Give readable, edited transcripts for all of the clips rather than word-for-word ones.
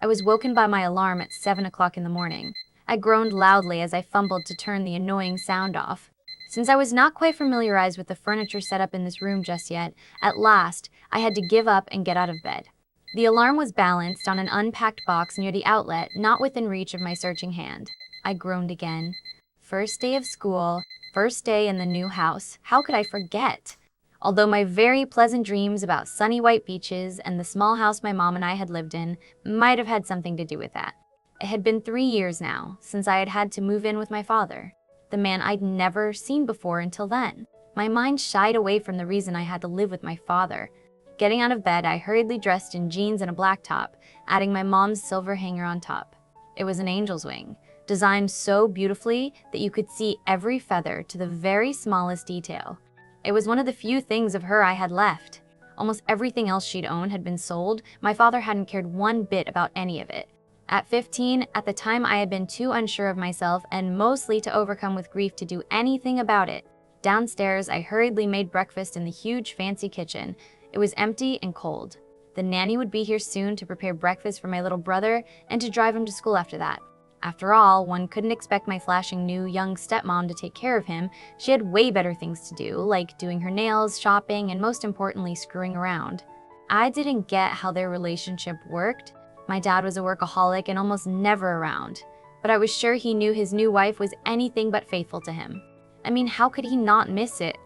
I was woken by my alarm at 7 o'clock in the morning. I groaned loudly as I fumbled to turn the annoying sound off. Since I was not quite familiarized with the furniture setup in this room just yet, at last, I had to give up and get out of bed. The alarm was balanced on an unpacked box near the outlet, not within reach of my searching hand. I groaned again. First day of school, first day in the new house. How could I forget? Although my very pleasant dreams about sunny white beaches and the small house my mom and I had lived in might have had something to do with that. It had been 3 years now since I had had to move in with my father, the man I'd never seen before until then. My mind shied away from the reason I had to live with my father. Getting out of bed, I hurriedly dressed in jeans and a black top, adding my mom's silver hanger on top. It was an angel's wing, designed so beautifully that you could see every feather to the very smallest detail. It was one of the few things of her I had left. Almost everything else she'd owned had been sold. My father hadn't cared one bit about any of it. At 15, at the time I had been too unsure of myself and mostly to overcome with grief to do anything about it. Downstairs, I hurriedly made breakfast in the huge fancy kitchen. It was empty and cold. The nanny would be here soon to prepare breakfast for my little brother and to drive him to school after that. After all, one couldn't expect my flashing new young stepmom to take care of him. She had way better things to do, like doing her nails, shopping, and most importantly, screwing around. I didn't get how their relationship worked. My dad was a workaholic and almost never around, but I was sure he knew his new wife was anything but faithful to him. I mean, how could he not miss it?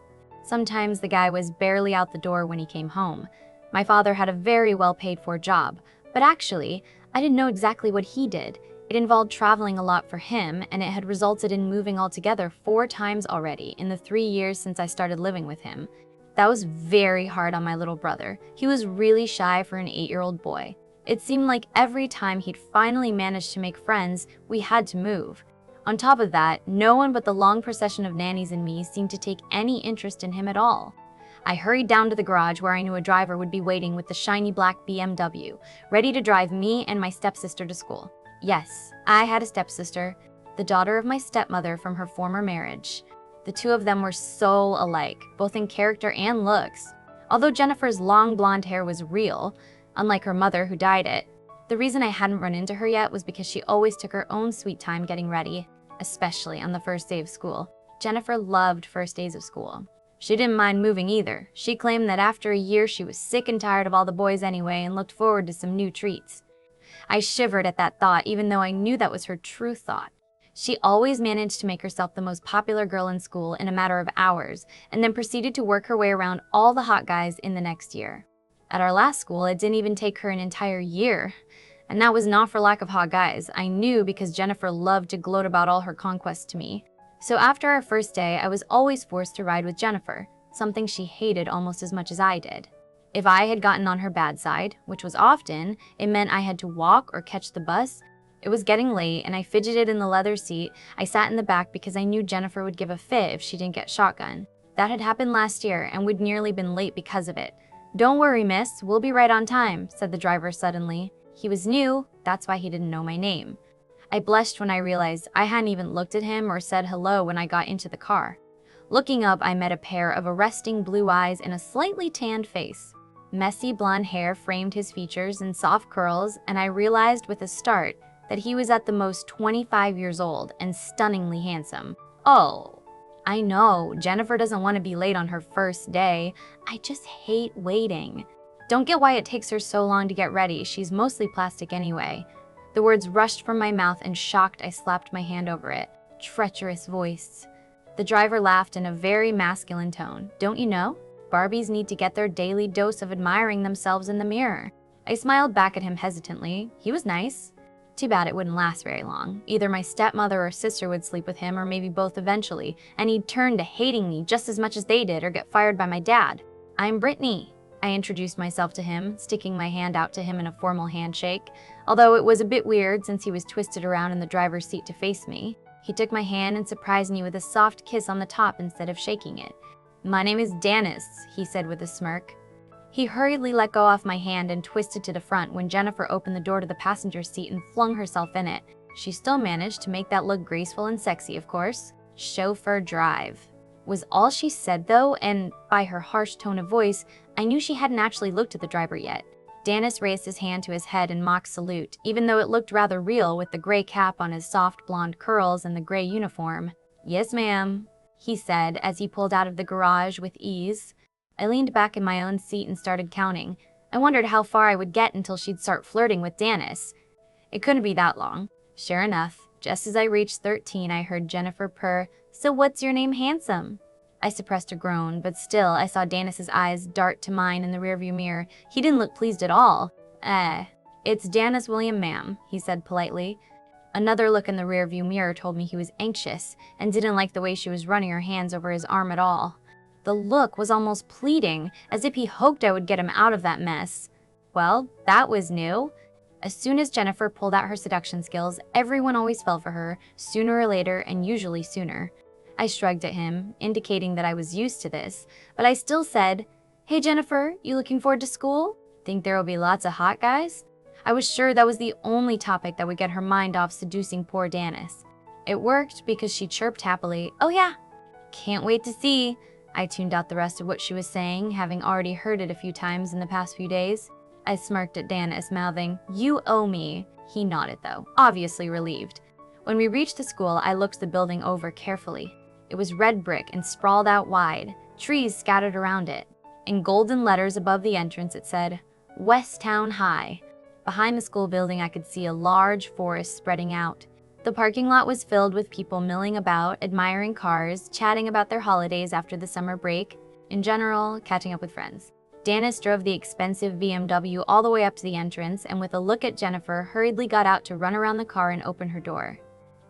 Sometimes the guy was barely out the door when he came home. My father had a very well-paid-for job, but actually, I didn't know exactly what he did. It involved traveling a lot for him, and it had resulted in moving altogether 4 times already in the 3 years since I started living with him. That was very hard on my little brother. He was really shy for an 8-year-old boy. It seemed like every time he'd finally managed to make friends, we had to move. On top of that, no one but the long procession of nannies and me seemed to take any interest in him at all. I hurried down to the garage where I knew a driver would be waiting with the shiny black BMW, ready to drive me and my stepsister to school. Yes, I had a stepsister, the daughter of my stepmother from her former marriage. The two of them were so alike, both in character and looks. Although Jennifer's long blonde hair was real, unlike her mother who dyed it, the reason I hadn't run into her yet was because she always took her own sweet time getting ready, especially on the first day of school. Jennifer loved first days of school. She didn't mind moving either. She claimed that after a year she was sick and tired of all the boys anyway and looked forward to some new treats. I shivered at that thought, even though I knew that was her true thought. She always managed to make herself the most popular girl in school in a matter of hours, and then proceeded to work her way around all the hot guys in the next year. At our last school, it didn't even take her an entire year. And that was not for lack of hot guys. I knew because Jennifer loved to gloat about all her conquests to me. So after our first day, I was always forced to ride with Jennifer, something she hated almost as much as I did. If I had gotten on her bad side, which was often, it meant I had to walk or catch the bus. It was getting late, and I fidgeted in the leather seat. I sat in the back because I knew Jennifer would give a fit if she didn't get shotgun. That had happened last year, and we'd nearly been late because of it. "Don't worry, miss, we'll be right on time," said the driver suddenly. He was new, that's why he didn't know my name. I blushed when I realized I hadn't even looked at him or said hello when I got into the car. Looking up, I met a pair of arresting blue eyes and a slightly tanned face. Messy blonde hair framed his features in soft curls, and I realized with a start that he was at the most 25 years old and stunningly handsome. Oh, I know, Jennifer doesn't want to be late on her first day. I just hate waiting. Don't get why it takes her so long to get ready. She's mostly plastic anyway. The words rushed from my mouth, and shocked, I slapped my hand over it. Treacherous voice. The driver laughed in a very masculine tone. Don't you know? Barbies need to get their daily dose of admiring themselves in the mirror. I smiled back at him hesitantly. He was nice. Too bad it wouldn't last very long. Either my stepmother or sister would sleep with him, or maybe both eventually, and he'd turn to hating me just as much as they did or get fired by my dad. "I'm Brittany," I introduced myself to him, sticking my hand out to him in a formal handshake, although it was a bit weird since he was twisted around in the driver's seat to face me. He took my hand and surprised me with a soft kiss on the top instead of shaking it. "My name is Dannis," he said with a smirk. He hurriedly let go off my hand and twisted to the front when Jennifer opened the door to the passenger seat and flung herself in it. She still managed to make that look graceful and sexy, of course. "Chauffeur drive," was all she said though, and by her harsh tone of voice, I knew she hadn't actually looked at the driver yet. Dannis raised his hand to his head in mock salute, even though it looked rather real with the gray cap on his soft blonde curls and the gray uniform. "Yes, ma'am," he said as he pulled out of the garage with ease. I leaned back in my own seat and started counting. I wondered how far I would get until she'd start flirting with Dannis. It couldn't be that long. Sure enough, just as I reached 13, I heard Jennifer purr, "So what's your name, handsome?" I suppressed a groan, but still I saw Dannis's eyes dart to mine in the rearview mirror. He didn't look pleased at all. It's Dannis William, ma'am," he said politely. Another look in the rearview mirror told me he was anxious and didn't like the way she was running her hands over his arm at all. The look was almost pleading, as if he hoped I would get him out of that mess. Well, that was new. As soon as Jennifer pulled out her seduction skills, everyone always fell for her, sooner or later, and usually sooner. I shrugged at him, indicating that I was used to this, but I still said, "Hey Jennifer, you looking forward to school? Think there will be lots of hot guys?" I was sure that was the only topic that would get her mind off seducing poor Dannis. It worked because she chirped happily, "Oh yeah, can't wait to see." I tuned out the rest of what she was saying, having already heard it a few times in the past few days. I smirked at Dannis, mouthing, "You owe me." He nodded though, obviously relieved. When we reached the school, I looked the building over carefully. It was red brick and sprawled out wide, trees scattered around it. In golden letters above the entrance it said, Westtown High. Behind the school building I could see a large forest spreading out. The parking lot was filled with people milling about, admiring cars, chatting about their holidays after the summer break, in general, catching up with friends. Dannis drove the expensive BMW all the way up to the entrance and with a look at Jennifer hurriedly got out to run around the car and open her door.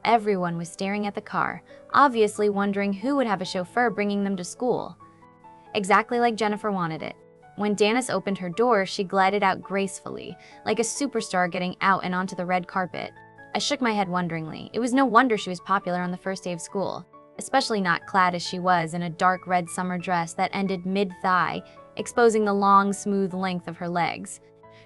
Everyone was staring at the car, obviously wondering who would have a chauffeur bringing them to school. Exactly like Jennifer wanted it. When Dannis opened her door, she glided out gracefully, like a superstar getting out and onto the red carpet. I shook my head wonderingly. It was no wonder she was popular on the first day of school, especially not clad as she was in a dark red summer dress that ended mid-thigh, exposing the long, smooth length of her legs.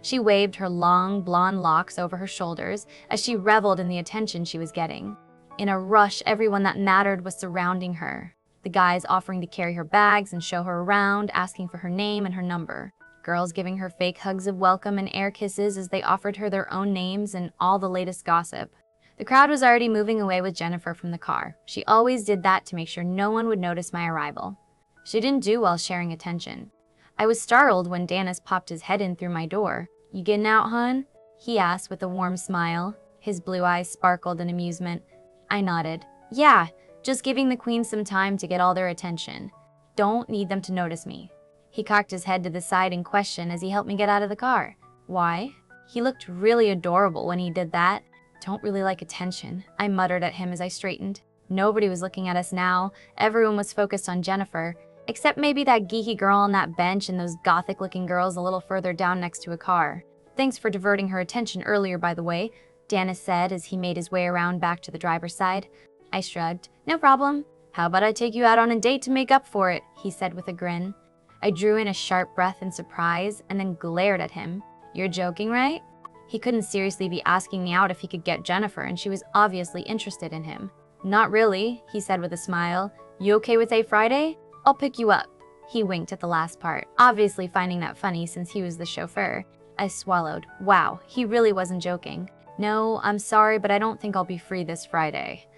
She waved her long, blonde locks over her shoulders as she reveled in the attention she was getting. In a rush, everyone that mattered was surrounding her. The guys offering to carry her bags and show her around, asking for her name and her number. Girls giving her fake hugs of welcome and air kisses as they offered her their own names and all the latest gossip. The crowd was already moving away with Jennifer from the car. She always did that to make sure no one would notice my arrival. She didn't do well sharing attention. I was startled when Dannis popped his head in through my door. "You getting out, hun?" he asked with a warm smile. His blue eyes sparkled in amusement. I nodded. "Yeah, just giving the queens some time to get all their attention. Don't need them to notice me." He cocked his head to the side in question as he helped me get out of the car. "Why?" He looked really adorable when he did that. "Don't really like attention," I muttered at him as I straightened. Nobody was looking at us now. Everyone was focused on Jennifer, except maybe that geeky girl on that bench and those gothic-looking girls a little further down next to a car. "Thanks for diverting her attention earlier, by the way," Dannis said as he made his way around back to the driver's side. I shrugged. "No problem. How about I take you out on a date to make up for it?" he said with a grin. I drew in a sharp breath in surprise and then glared at him. "You're joking, right?" He couldn't seriously be asking me out if he could get Jennifer, and she was obviously interested in him. "Not really," he said with a smile. "You okay with a Friday? I'll pick you up." He winked at the last part, obviously finding that funny since he was the chauffeur. I swallowed. Wow, he really wasn't joking. "No, I'm sorry, but I don't think I'll be free this Friday."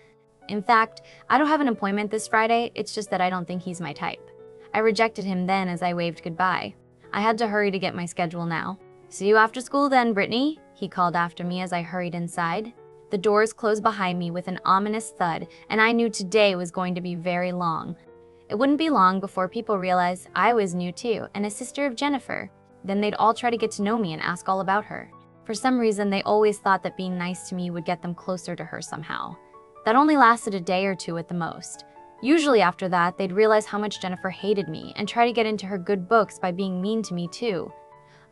In fact, I don't have an appointment this Friday, it's just that I don't think he's my type. I rejected him then as I waved goodbye. I had to hurry to get my schedule now. "See you after school then, Brittany," he called after me as I hurried inside. The doors closed behind me with an ominous thud, and I knew today was going to be very long. It wouldn't be long before people realized I was new too, and a sister of Jennifer. Then they'd all try to get to know me and ask all about her. For some reason, they always thought that being nice to me would get them closer to her somehow. That only lasted a day or two at the most. Usually after that, they'd realize how much Jennifer hated me and try to get into her good books by being mean to me too.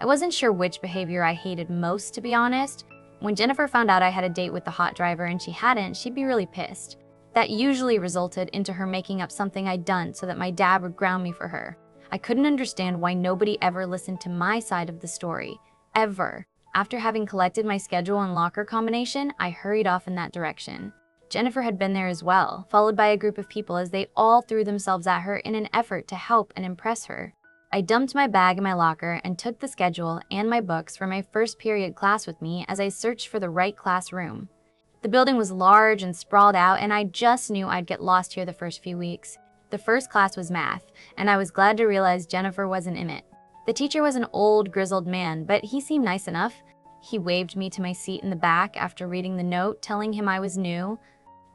I wasn't sure which behavior I hated most, to be honest. When Jennifer found out I had a date with the hot driver and she hadn't, she'd be really pissed. That usually resulted into her making up something I'd done so that my dad would ground me for her. I couldn't understand why nobody ever listened to my side of the story. Ever. After having collected my schedule and locker combination, I hurried off in that direction. Jennifer had been there as well, followed by a group of people as they all threw themselves at her in an effort to help and impress her. I dumped my bag in my locker and took the schedule and my books for my first period class with me as I searched for the right classroom. The building was large and sprawled out, and I just knew I'd get lost here the first few weeks. The first class was math, and I was glad to realize Jennifer wasn't in it. The teacher was an old, grizzled man, but he seemed nice enough. He waved me to my seat in the back after reading the note, telling him I was new.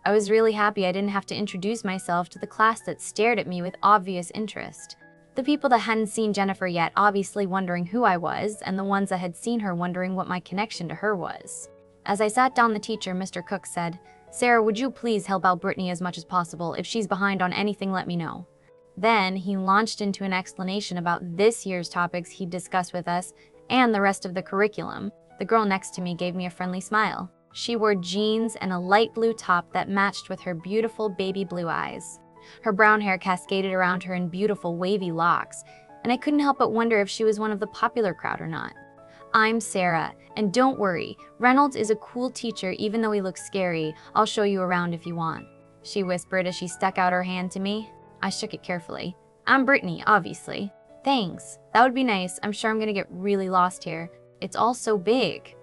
I was really happy I didn't have to introduce myself to the class that stared at me with obvious interest. The people that hadn't seen Jennifer yet obviously wondering who I was, and the ones that had seen her wondering what my connection to her was. As I sat down, the teacher, Mr. Cook, said, "Sarah, would you please help out Brittany as much as possible? If she's behind on anything, let me know." Then he launched into an explanation about this year's topics he'd discussed with us and the rest of the curriculum. The girl next to me gave me a friendly smile. She wore jeans and a light blue top that matched with her beautiful baby blue eyes. Her brown hair cascaded around her in beautiful wavy locks, and I couldn't help but wonder if she was one of the popular crowd or not. "I'm Sarah, and don't worry, Reynolds is a cool teacher even though he looks scary. I'll show you around if you want," she whispered as she stuck out her hand to me. I shook it carefully. "I'm Brittany, obviously." "Thanks, that would be nice. I'm sure I'm gonna get really lost here. It's all so big."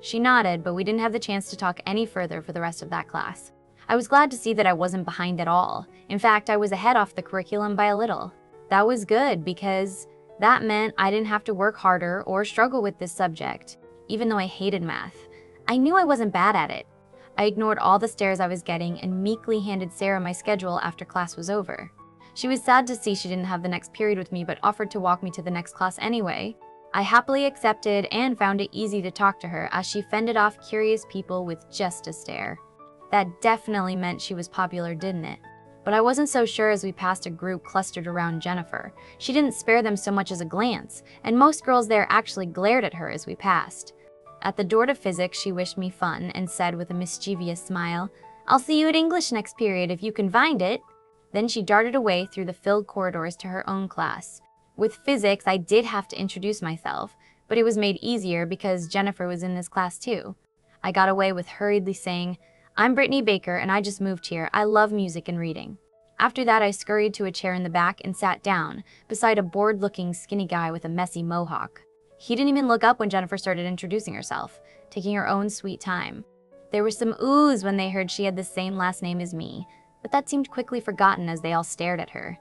She nodded, but we didn't have the chance to talk any further for the rest of that class. I was glad to see that I wasn't behind at all. In fact, I was ahead off the curriculum by a little. That was good because that meant I didn't have to work harder or struggle with this subject, even though I hated math. I knew I wasn't bad at it. I ignored all the stares I was getting and meekly handed Sarah my schedule after class was over. She was sad to see she didn't have the next period with me, but offered to walk me to the next class anyway. I happily accepted and found it easy to talk to her as she fended off curious people with just a stare. That definitely meant she was popular, didn't it? But I wasn't so sure as we passed a group clustered around Jennifer. She didn't spare them so much as a glance, and most girls there actually glared at her as we passed. At the door to physics, she wished me fun and said with a mischievous smile, "I'll see you at English next period if you can find it." Then she darted away through the filled corridors to her own class. With physics, I did have to introduce myself, but it was made easier because Jennifer was in this class too. I got away with hurriedly saying, "I'm Brittany Baker and I just moved here. I love music and reading." After that, I scurried to a chair in the back and sat down beside a bored-looking skinny guy with a messy mohawk. He didn't even look up when Jennifer started introducing herself, taking her own sweet time. There was some oohs when they heard she had the same last name as me, but that seemed quickly forgotten as they all stared at her.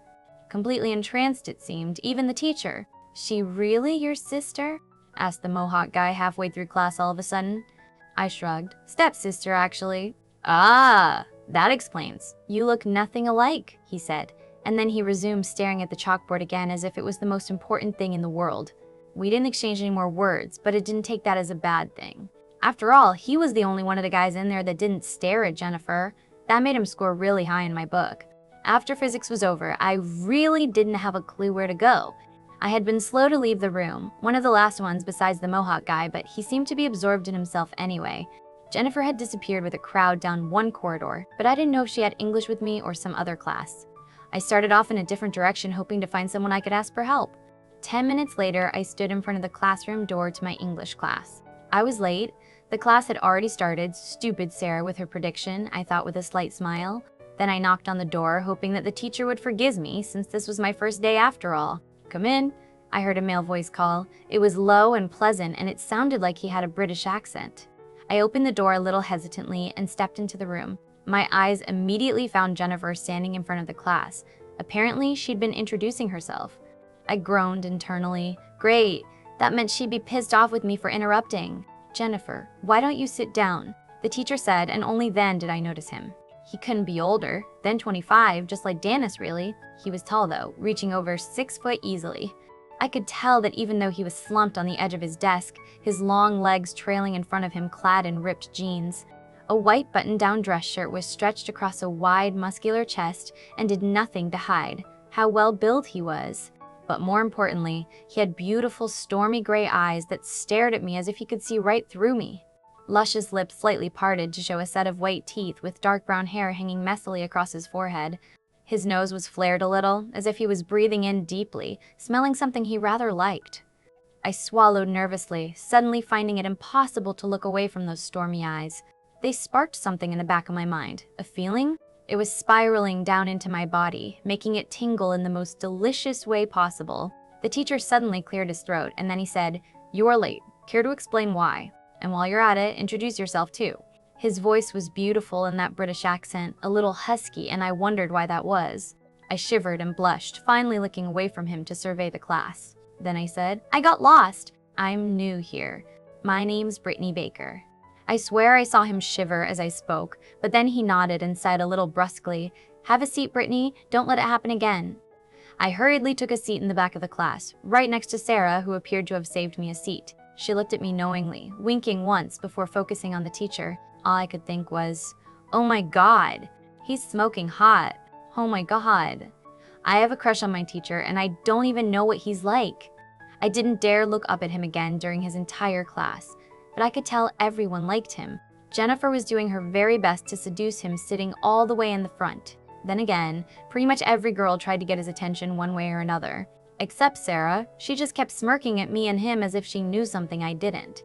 Completely entranced, it seemed, even the teacher. "She really your sister?" asked the Mohawk guy halfway through class all of a sudden. I shrugged. "Stepsister, actually." "Ah, that explains. You look nothing alike," he said, and then he resumed staring at the chalkboard again as if it was the most important thing in the world. We didn't exchange any more words, but it didn't take that as a bad thing. After all, he was the only one of the guys in there that didn't stare at Jennifer. That made him score really high in my book. After physics was over, I really didn't have a clue where to go. I had been slow to leave the room, one of the last ones besides the Mohawk guy, but he seemed to be absorbed in himself anyway. Jennifer had disappeared with a crowd down one corridor, but I didn't know if she had English with me or some other class. I started off in a different direction, hoping to find someone I could ask for help. 10 minutes later, I stood in front of the classroom door to my English class. I was late. The class had already started. Stupid Sarah with her prediction, I thought with a slight smile. Then I knocked on the door, hoping that the teacher would forgive me, since this was my first day after all. "Come in," I heard a male voice call. It was low and pleasant, and it sounded like he had a British accent. I opened the door a little hesitantly and stepped into the room. My eyes immediately found Jennifer standing in front of the class. Apparently, she'd been introducing herself. I groaned internally. Great, that meant she'd be pissed off with me for interrupting. "Jennifer, why don't you sit down?" the teacher said, and only then did I notice him. He couldn't be older, then 25, just like Dannis really. He was tall though, reaching over 6 foot easily. I could tell that even though he was slumped on the edge of his desk, his long legs trailing in front of him clad in ripped jeans. A white button-down dress shirt was stretched across a wide, muscular chest and did nothing to hide how well-built he was. But more importantly, he had beautiful, stormy gray eyes that stared at me as if he could see right through me. Luscious lips slightly parted to show a set of white teeth with dark brown hair hanging messily across his forehead. His nose was flared a little, as if he was breathing in deeply, smelling something he rather liked. I swallowed nervously, suddenly finding it impossible to look away from those stormy eyes. They sparked something in the back of my mind. A feeling? It was spiraling down into my body, making it tingle in the most delicious way possible. The teacher suddenly cleared his throat, and then he said, "You are late. Care to explain why? And while you're at it, introduce yourself too." His voice was beautiful in that British accent, a little husky, and I wondered why that was. I shivered and blushed, finally looking away from him to survey the class. Then I said, "I got lost. I'm new here. My name's Brittany Baker." I swear I saw him shiver as I spoke, but then he nodded and said a little brusquely, "Have a seat, Brittany. Don't let it happen again." I hurriedly took a seat in the back of the class, right next to Sarah, who appeared to have saved me a seat. She looked at me knowingly, winking once before focusing on the teacher. All I could think was, "Oh my God, he's smoking hot. Oh my God." I have a crush on my teacher, and I don't even know what he's like. I didn't dare look up at him again during his entire class, but I could tell everyone liked him. Jennifer was doing her very best to seduce him, sitting all the way in the front. Then again, pretty much every girl tried to get his attention one way or another. Except Sarah. She just kept smirking at me and him as if she knew something I didn't.